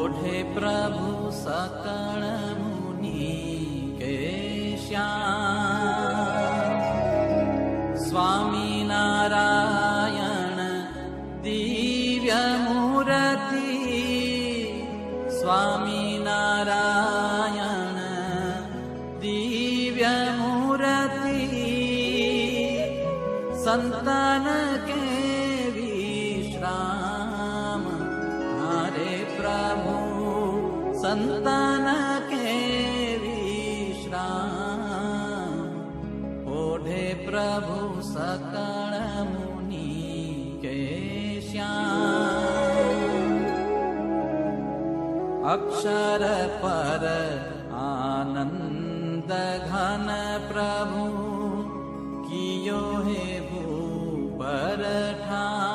ओढ़े प्रभु सकल मुनि के श्याम। स्वामी नारायण दिव्य मूर्ति, स्वामी नारायण दिव्य मूर्ति। संतान के विश्राम हरे प्रभु, संतान के विश्राम। ओढ़े प्रभु सकल मुनि के श्याम। अक्षर पर आनंद घन प्रभु, कियो हे भूपर ठाम।